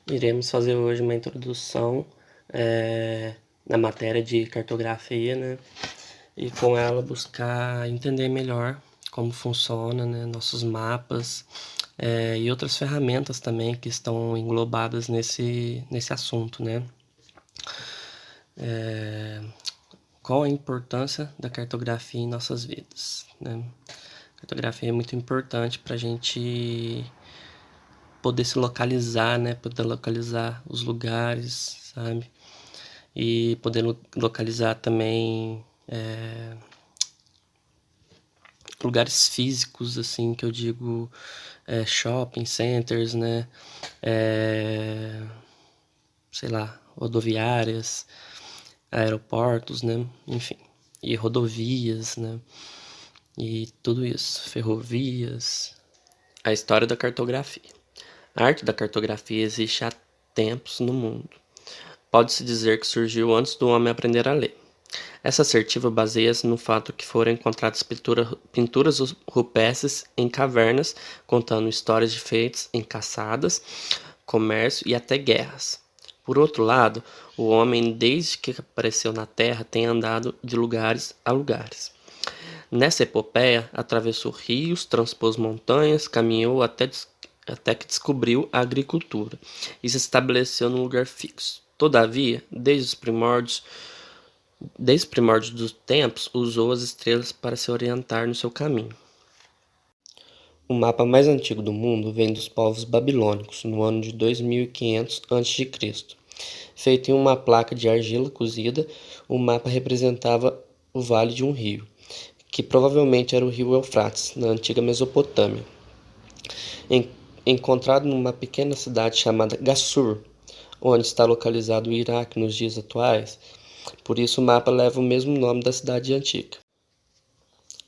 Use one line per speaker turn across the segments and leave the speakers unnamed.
Iremos fazer hoje uma introdução na matéria de cartografia, né? E com ela buscar entender melhor como funciona, né, nossos mapas e outras ferramentas também que estão englobadas nesse assunto, né? Qual a importância da cartografia em nossas vidas, né? A cartografia é muito importante para a gente poder se localizar, né? Poder localizar os lugares, sabe? E poder localizar também lugares físicos, assim, que eu digo shopping centers, né? Sei lá, rodoviárias, aeroportos, né? Enfim, e rodovias, né? E tudo isso, ferrovias. A história da cartografia. A arte da cartografia existe há tempos no mundo. Pode-se dizer que surgiu antes do homem aprender a ler. Essa assertiva baseia-se no fato que foram encontradas pinturas rupestres em cavernas, contando histórias de feitos em caçadas, comércio e até guerras. Por outro lado, o homem, desde que apareceu na Terra, tem andado de lugares a lugares. Nessa epopeia, atravessou rios, transpôs montanhas, caminhou até que descobriu a agricultura e se estabeleceu num lugar fixo. Todavia, desde os primórdios dos tempos, usou as estrelas para se orientar no seu caminho. O mapa mais antigo do mundo vem dos povos babilônicos, no ano de 2500 a.C. Feito em uma placa de argila cozida, o mapa representava o vale de um rio, que provavelmente era o rio Eufrates, na antiga Mesopotâmia. Encontrado numa pequena cidade chamada Gassur, onde está localizado o Iraque nos dias atuais, por isso o mapa leva o mesmo nome da cidade antiga.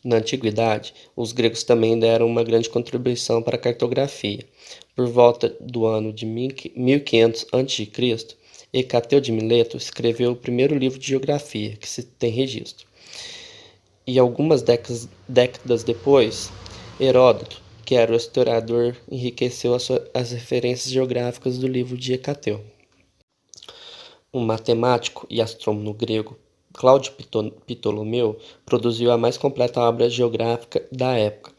Na antiguidade, os gregos também deram uma grande contribuição para a cartografia. Por volta do ano de 1500 a.C., Hecateu de Mileto escreveu o primeiro livro de geografia que se tem registro. E algumas décadas depois, Heródoto, que era o historiador, enriqueceu as referências geográficas do livro de Hecateu. Um matemático e astrônomo grego, Cláudio Ptolomeu, produziu a mais completa obra geográfica da época.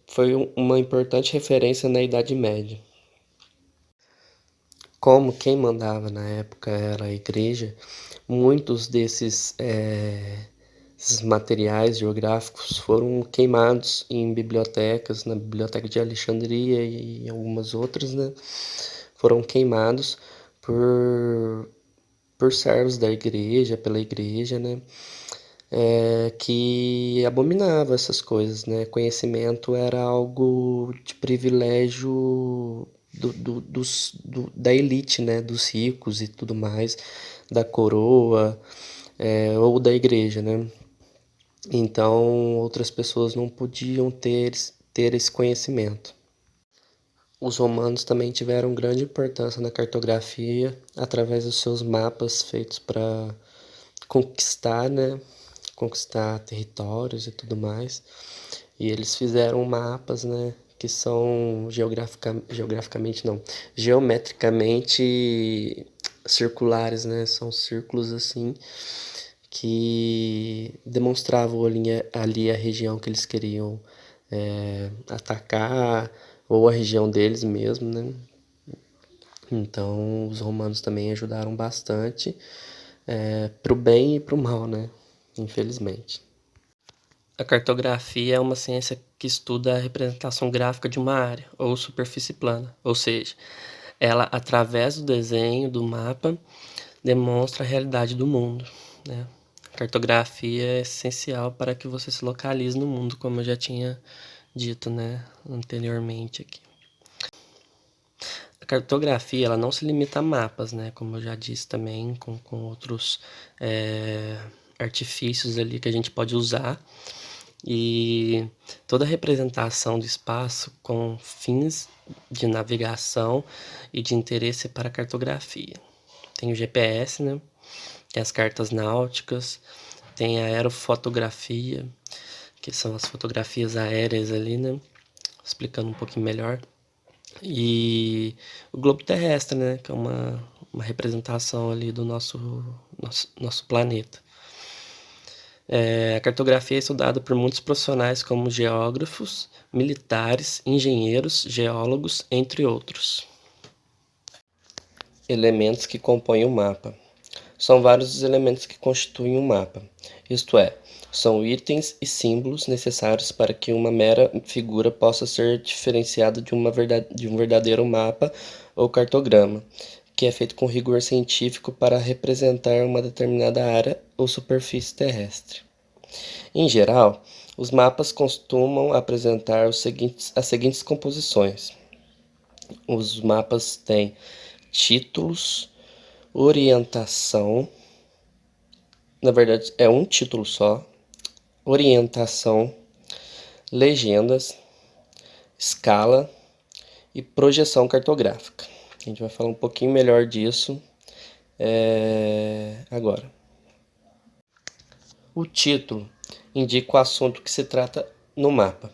Foi uma importante referência na Idade Média. Como quem mandava na época era a igreja, muitos esses materiais geográficos foram queimados em bibliotecas, na Biblioteca de Alexandria e algumas outras, né? Foram queimados por, por servos da igreja, pela igreja, né? Que abominava essas coisas, né? Conhecimento era algo de privilégio da elite, né? Dos ricos e tudo mais, da coroa, ou da igreja, né? Então, outras pessoas não podiam ter esse conhecimento. Os romanos também tiveram grande importância na cartografia através dos seus mapas feitos para conquistar, né? Conquistar territórios e tudo mais. E eles fizeram mapas, né? Que são geograficamente não, geometricamente circulares, né? São círculos assim que demonstravam ali a região que eles queriam atacar, ou a região deles mesmo, né? Então, os romanos também ajudaram bastante, pro bem e pro mal, né? Infelizmente. A cartografia é uma ciência que estuda a representação gráfica de uma área ou superfície plana, ou seja, ela, através do desenho do mapa, demonstra a realidade do mundo, né? A cartografia é essencial para que você se localize no mundo, como eu já tinha dito, né, anteriormente aqui. A cartografia, ela não se limita a mapas, né, como eu já disse também, com outros artifícios ali que a gente pode usar. E toda a representação do espaço com fins de navegação e de interesse para a cartografia. Tem o GPS, né? Tem as cartas náuticas, tem a aerofotografia, que são as fotografias aéreas ali, né? Explicando um pouquinho melhor. E o globo terrestre, né? Que é uma representação ali do nosso planeta. A cartografia é estudada por muitos profissionais como geógrafos, militares, engenheiros, geólogos, entre outros. Elementos que compõem o mapa. São vários os elementos que constituem um mapa, isto é, são itens e símbolos necessários para que uma mera figura possa ser diferenciada de um verdadeiro mapa ou cartograma, que é feito com rigor científico para representar uma determinada área ou superfície terrestre. Em geral, os mapas costumam apresentar as seguintes composições. Os mapas têm títulos, orientação, na verdade é um título só, orientação, legendas, escala e projeção cartográfica. A gente vai falar um pouquinho melhor disso agora. O título indica o assunto que se trata no mapa,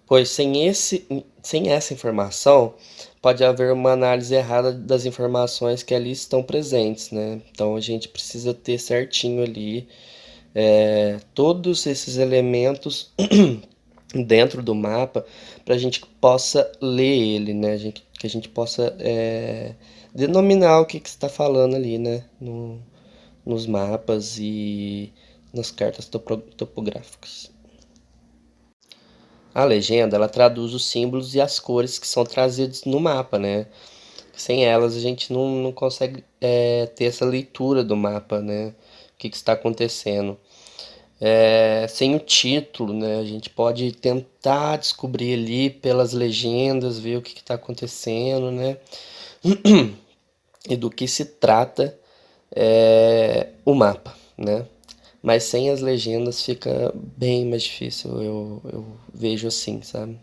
pois sem essa informação pode haver uma análise errada das informações que ali estão presentes, né? Então a gente precisa ter certinho ali todos esses elementos dentro do mapa para a gente possa ler ele, né? Que a gente possa denominar o que está falando ali, né? Nos mapas e nas cartas topográficas. A legenda, ela traduz os símbolos e as cores que são trazidos no mapa, né? Sem elas a gente não consegue ter essa leitura do mapa, né? O que está acontecendo. Sem o título, né? A gente pode tentar descobrir ali pelas legendas, ver o que está acontecendo, né? E do que se trata o mapa, né? Mas sem as legendas fica bem mais difícil, eu vejo assim, sabe?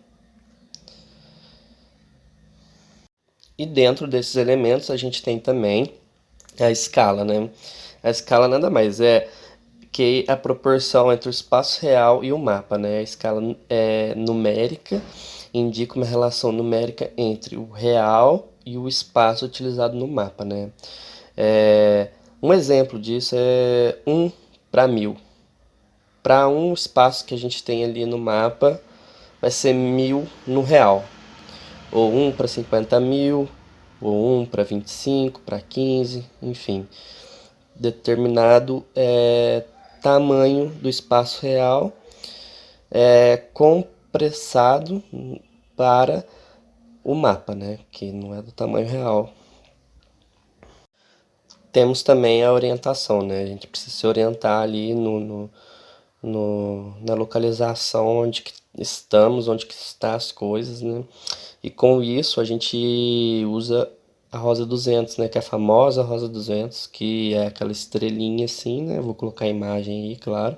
E dentro desses elementos a gente tem também a escala, né? A escala nada mais é que a proporção entre o espaço real e o mapa, né? A escala numérica indica uma relação numérica entre o real e o espaço utilizado no mapa, né? Um exemplo disso é 1 para 1000. Para um espaço que a gente tem ali no mapa, vai ser 1000 no real. Ou 1 para 50 mil, ou 1 para 25, para 15, enfim. Determinado tamanho do espaço real compressado para o mapa, né? Que não é do tamanho real. Temos também a orientação, né? A gente precisa se orientar ali na localização onde que estamos, onde que estão as coisas, né? E com isso a gente usa a Rosa 200, né? Que é a famosa Rosa 200, que é aquela estrelinha assim, né? Vou colocar a imagem aí, claro.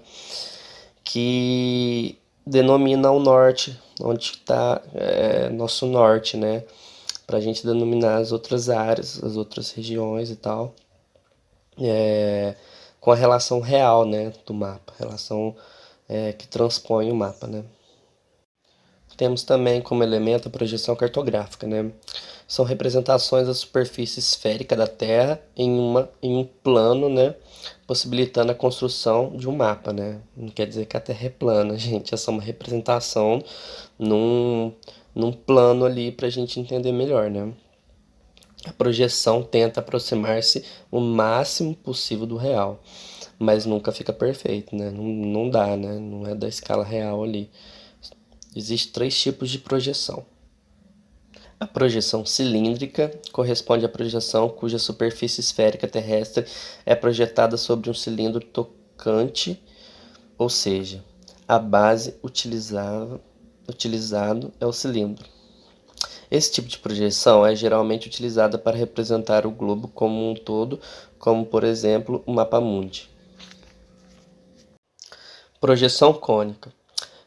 Que denomina o norte, onde está nosso norte, né? Para a gente denominar as outras áreas, as outras regiões e tal. Com a relação real, né, do mapa, relação que transpõe o mapa, né. Temos também como elemento a projeção cartográfica, né. São representações da superfície esférica da Terra em um plano, né, possibilitando a construção de um mapa, né. Não quer dizer que a Terra é plana, gente, é só uma representação num plano ali para a gente entender melhor, né. A projeção tenta aproximar-se o máximo possível do real, mas nunca fica perfeito, né? Não dá, né? Não é da escala real ali. Existem três tipos de projeção. A projeção cilíndrica corresponde à projeção cuja superfície esférica terrestre é projetada sobre um cilindro tocante, ou seja, a base utilizado é o cilindro. Esse tipo de projeção é geralmente utilizada para representar o globo como um todo, como por exemplo o mapa mundi. Projeção cônica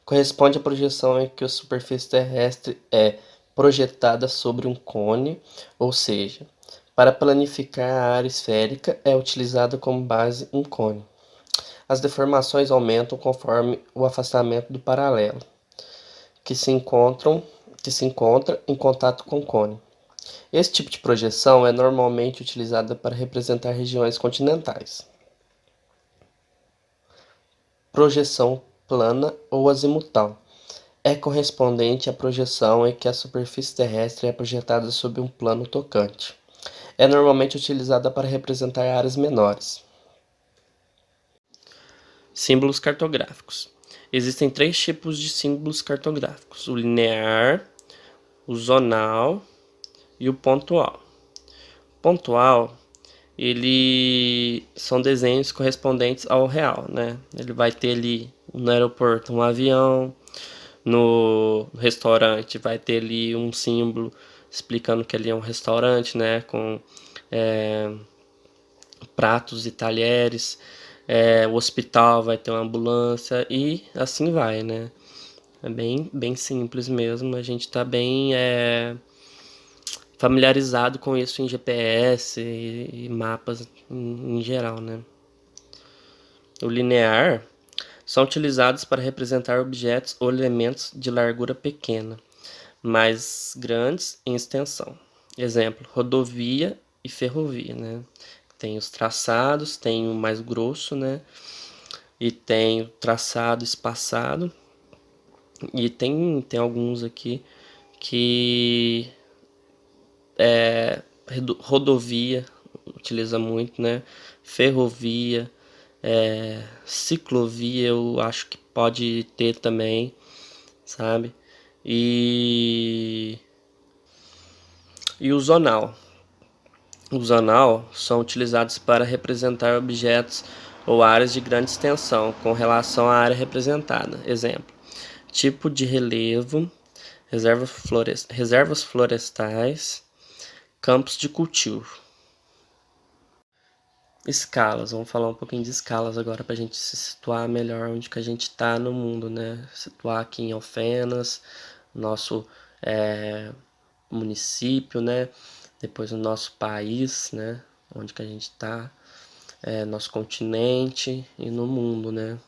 corresponde à projeção em que a superfície terrestre é projetada sobre um cone, ou seja, para planificar a área esférica é utilizada como base um cone. As deformações aumentam conforme o afastamento do paralelo, que se encontra em contato com o cone. Esse tipo de projeção é normalmente utilizada para representar regiões continentais. Projeção plana ou azimutal é correspondente à projeção em que a superfície terrestre é projetada sobre um plano tocante. É normalmente utilizada para representar áreas menores. Símbolos cartográficos. Existem 3 tipos de símbolos cartográficos: o linear, o zonal e o pontual. Pontual, ele são desenhos correspondentes ao real, né? Ele vai ter ali no aeroporto um avião, no restaurante vai ter ali um símbolo explicando que ali é um restaurante, né? Com pratos e talheres. O hospital vai ter uma ambulância e assim vai, né? É bem simples mesmo. A gente tá bem familiarizado com isso em GPS e mapas em geral, né? O linear são utilizados para representar objetos ou elementos de largura pequena, mais grandes em extensão. Exemplo, rodovia e ferrovia, né? Tem os traçados, tem o mais grosso, né? E tem o traçado espaçado. E tem alguns aqui que rodovia utiliza muito, né? Ferrovia, ciclovia eu acho que pode ter também, sabe? E, e o zonal. O zonal são utilizados para representar objetos ou áreas de grande extensão com relação à área representada. Exemplo, tipo de relevo, reservas florestais, campos de cultivo. Escalas, vamos falar um pouquinho de escalas agora para a gente se situar melhor onde que a gente está no mundo, né? Situar aqui em Alfenas, nosso município, né? Depois o nosso país, né? Onde que a gente está, nosso continente e no mundo, né?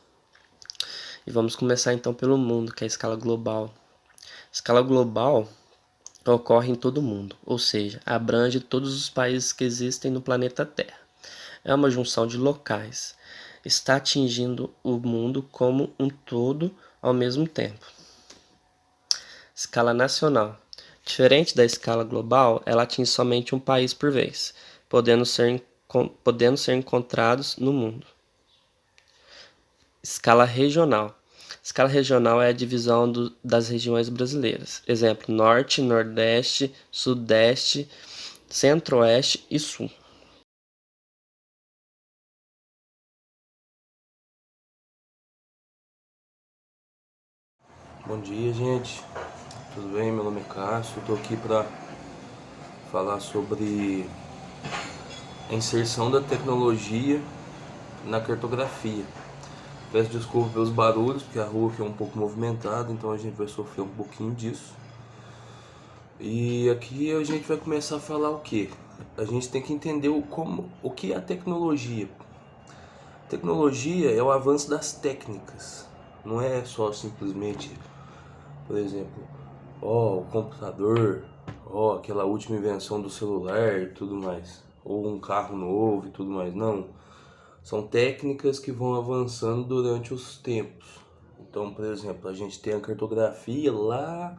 E vamos começar então pelo mundo, que é a escala global. A escala global ocorre em todo o mundo, ou seja, abrange todos os países que existem no planeta Terra. É uma junção de locais. Está atingindo o mundo como um todo ao mesmo tempo. Escala nacional. Diferente da escala global, ela atinge somente um país por vez, podendo ser encontrados no mundo. Escala regional. Escala regional é a divisão das regiões brasileiras. Exemplo, Norte, Nordeste, Sudeste, Centro-Oeste e Sul.
Bom dia, gente. Tudo bem? Meu nome é Cássio. Estou aqui para falar sobre a inserção da tecnologia na cartografia. Peço desculpa pelos barulhos, porque a rua aqui é um pouco movimentada, então a gente vai sofrer um pouquinho disso. E aqui a gente vai começar a falar o quê? A gente tem que entender o que é a tecnologia. Tecnologia é o avanço das técnicas. Não é só simplesmente, por exemplo, o computador, aquela última invenção do celular e tudo mais, ou um carro novo e tudo mais. Não, são técnicas que vão avançando durante os tempos. Então, por exemplo, a gente tem a cartografia lá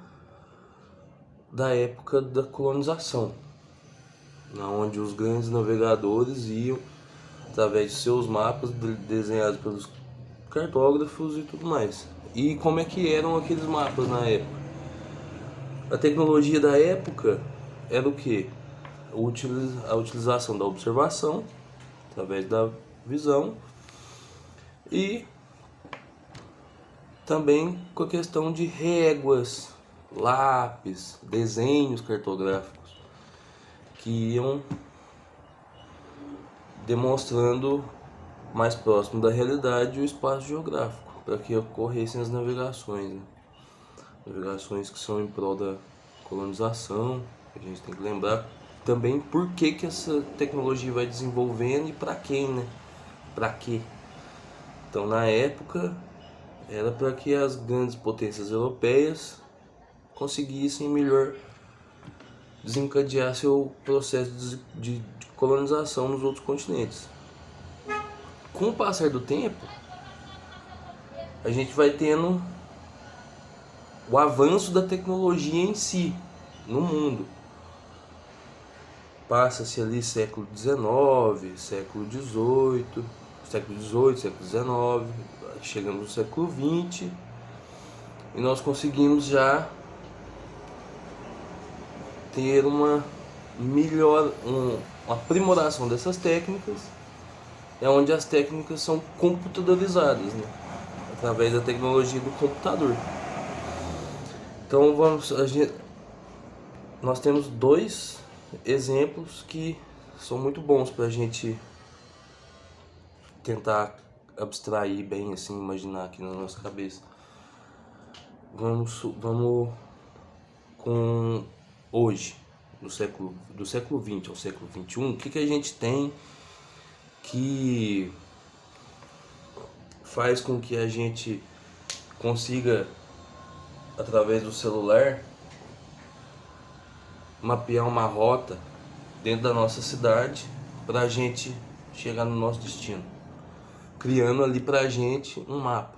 da época da colonização, onde os grandes navegadores iam através de seus mapas desenhados pelos cartógrafos e tudo mais. E como é que eram aqueles mapas na época? A tecnologia da época era o que? A utilização da observação, através da visão, e também com a questão de réguas, lápis, desenhos cartográficos, que iam demonstrando mais próximo da realidade o espaço geográfico, para que ocorressem as navegações, né? Navegações que são em prol da colonização. A gente tem que lembrar também por que essa tecnologia vai desenvolvendo e para quem, né? Para quê? Então, na época, era para que as grandes potências europeias conseguissem melhor desencadear seu processo de colonização nos outros continentes. Com o passar do tempo, a gente vai tendo o avanço da tecnologia em si, no mundo. Passa-se ali século XIX, século XVIII, século XIX, chegamos no século XX e nós conseguimos já ter uma aprimoração dessas técnicas, onde as técnicas são computadorizadas, né? Através da tecnologia do computador. Então nós temos dois exemplos que são muito bons para a gente tentar abstrair bem, assim, imaginar aqui na nossa cabeça. Vamos com hoje, do século XX ao século XXI, o que a gente tem que faz com que a gente consiga, através do celular, mapear uma rota dentro da nossa cidade para a gente chegar no nosso destino, criando ali para a gente um mapa,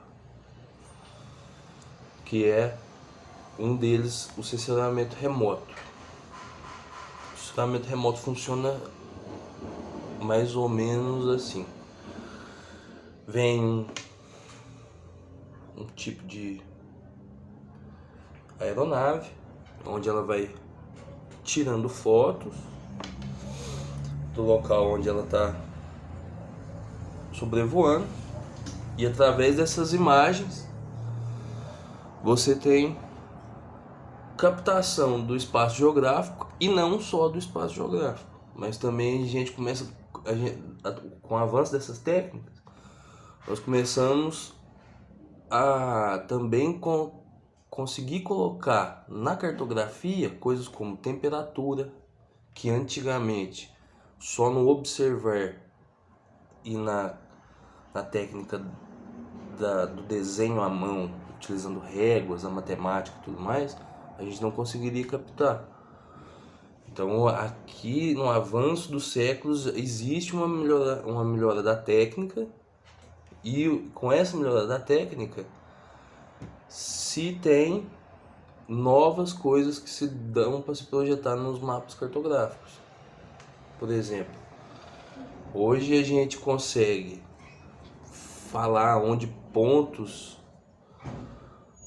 que é um deles, o sensoramento remoto. O sensoramento remoto funciona mais ou menos assim. Vem um tipo de aeronave, onde ela vai tirando fotos do local onde ela está sobrevoando, e através dessas imagens você tem captação do espaço geográfico, e não só do espaço geográfico, mas também com o avanço dessas técnicas, nós começamos a também conseguir colocar na cartografia coisas como temperatura, que antigamente só no observar e na técnica do desenho à mão, utilizando réguas, a matemática e tudo mais, a gente não conseguiria captar. Então, aqui no avanço dos séculos existe uma melhora da técnica, e com essa melhora da técnica se tem novas coisas que se dão para se projetar nos mapas cartográficos. Por exemplo, hoje a gente consegue falar onde pontos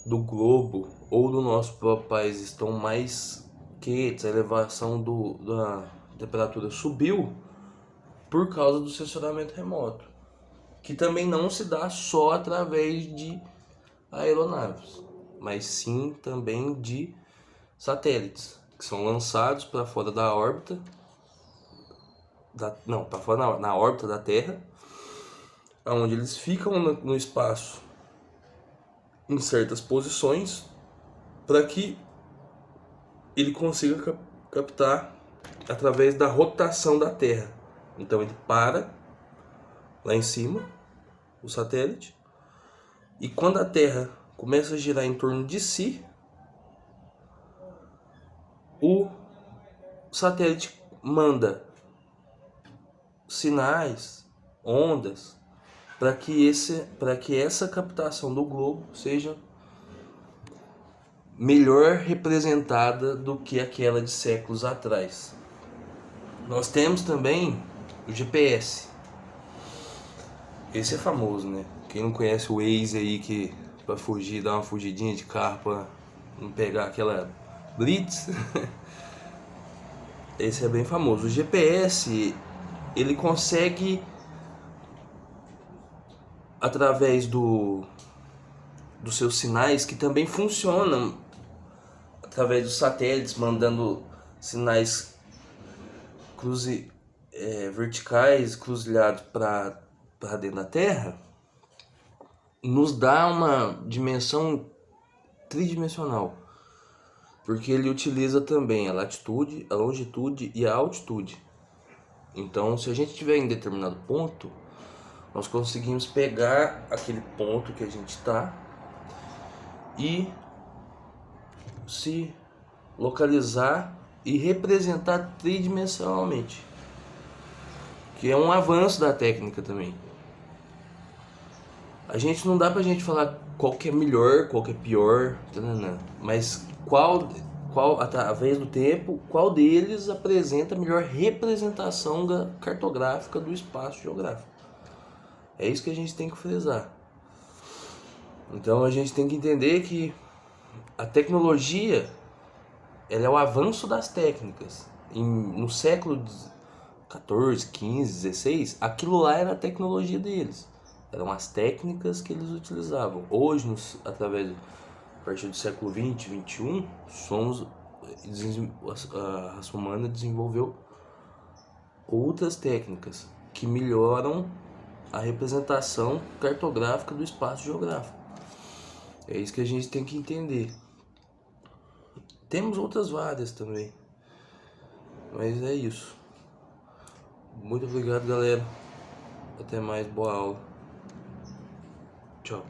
do globo ou do nosso próprio país estão mais quentes, a elevação da temperatura subiu por causa do sensoramento remoto, que também não se dá só através de aeronaves, mas sim também de satélites, que são lançados para fora da órbita, para fora na órbita da Terra, onde eles ficam no espaço em certas posições, para que ele consiga captar através da rotação da Terra. Então ele para lá em cima, o satélite, e quando a Terra começa a girar em torno de si, o satélite manda sinais, ondas, para que essa captação do globo seja melhor representada do que aquela de séculos atrás. Nós temos também o GPS. Esse é famoso, né? Quem não conhece o Waze aí, que para fugir, dar uma fugidinha de carro para não pegar aquela blitz. Esse é bem famoso. O GPS, ele consegue, através dos seus sinais, que também funcionam através dos satélites, mandando sinais verticais, cruzilhados para dentro da Terra, nos dá uma dimensão tridimensional, porque ele utiliza também a latitude, a longitude e a altitude. Então, se a gente estiver em determinado ponto, nós conseguimos pegar aquele ponto que a gente está e se localizar e representar tridimensionalmente, que é um avanço da técnica também. A gente não dá pra gente falar qual que é melhor, qual que é pior, mas qual através do tempo, qual deles apresenta a melhor representação cartográfica do espaço geográfico. É isso que a gente tem que frisar. Então a gente tem que entender que a tecnologia, ela é o avanço das técnicas. No século 14, 15, 16, aquilo lá era a tecnologia deles. Eram as técnicas que eles utilizavam. Hoje, a partir do século 20, 21, a raça humana desenvolveu outras técnicas que melhoram a representação cartográfica do espaço geográfico. É isso que a gente tem que entender. Temos outras várias também, mas é isso. Muito obrigado, galera. Até mais, boa aula. Tchau.